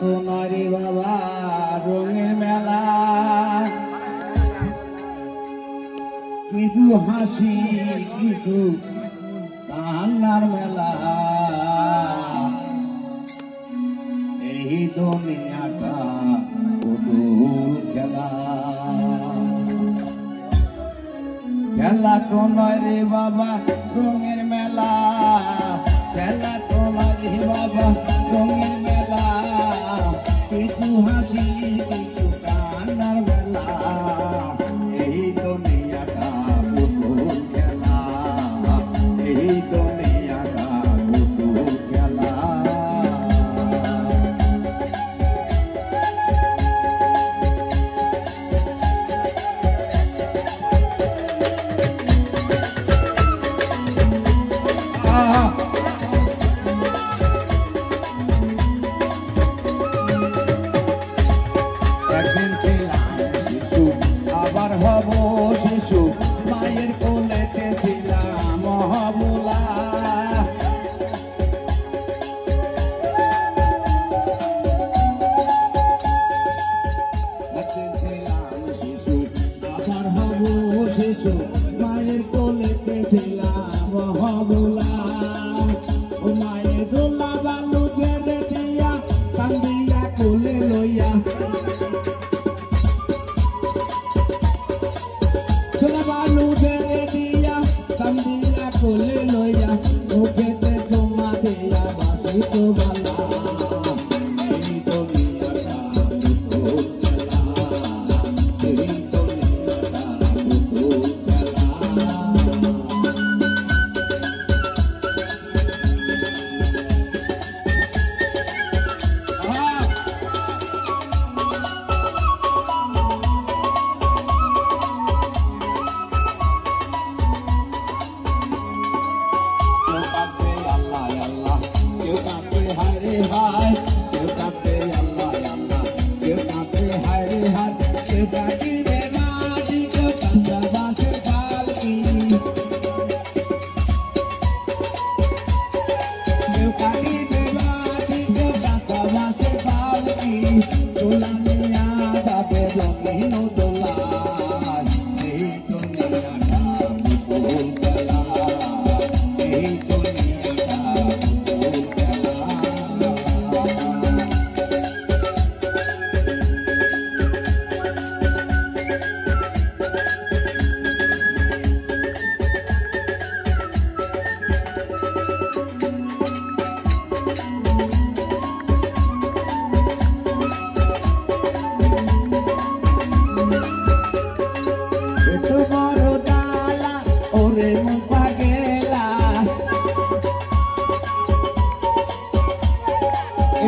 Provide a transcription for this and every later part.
তো নয় বাবা রঙের মেলা, কিছু হাসি কিছু কান্নার মেলা, এই দুনিয়াটা পুতুল খেলা। খেলা তো নয় রে বাবা রঙের মেলা, খেলা তো নয় রে বাবা রঙের মেলা, কিছু হাসি কিছু কান্নার মেলা, এই দুনিয়াটা পুতুল খেলা, এই দুনিয়াটা পুতুল খেলা। একদিন ছিলাম শিশু আবার হব শিশু, মায়ের কোলেতে ছিলাম মহাবুলা। একদিন ছিলাম শিশু আবার হব শিশু, মায়ের কোলেতে ছিলাম মহাবুলা। ও মায়ের দোলা বালু ছেড়ে দিয়া কান্দিয়া কোলে লইয়া, সোনা বালু ছেড়ে দিয়া কান্দিয়া কোলে লইয়া, মুখেতে চুমা দিয়া বাসি তো ভালা, এই দুনিয়াটা পুতুল খেলা, এই দুনিয়াটা পুতুল খেলা। কেউ কাঁদে হায় রে হায়, কেউ কাঁদে আল্লাহ আল্লাহ, কেউ কাঁদে হায় রে হায়, কেউ কাঁদিবে মাটি, কেউ কাঁদে বাঁশের পালকি, কেউ কাঁদিবে মাটি, কেউ কাঁদে বাঁশের পালকি, দোলা নিয়া যাবে রঙিন দোলায়, এই দুনিয়াটা পুতুল খেলা, এই দুনিয়াটা পুতুল খেলা। এত বড় জ্বালা ওরে মুখা গেলা,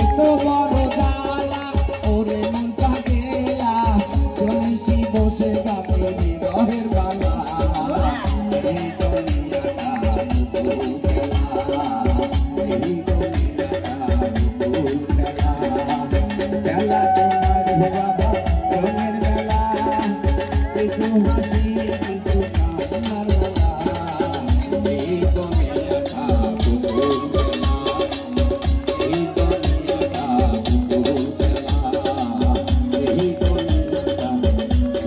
এত বড় জ্বালা ওরে মুখা গেলা, চলেছি বসে যাবে বিরহের বালা, এই দুনিয়াটা পুতুল খেলা, এই দুনিয়াটা পুতুল খেলা। খেলা তোমার বাবা রঙের মেলা, কিছু হাসি কিছু কান্নার মেলা, এই দুনিয়াটা পুতুল খেলা, এই দুনিয়াটা পুতুল খেলা, এই দুনিয়াটা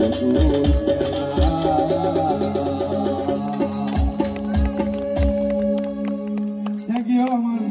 পুতুল খেলা। Thank you,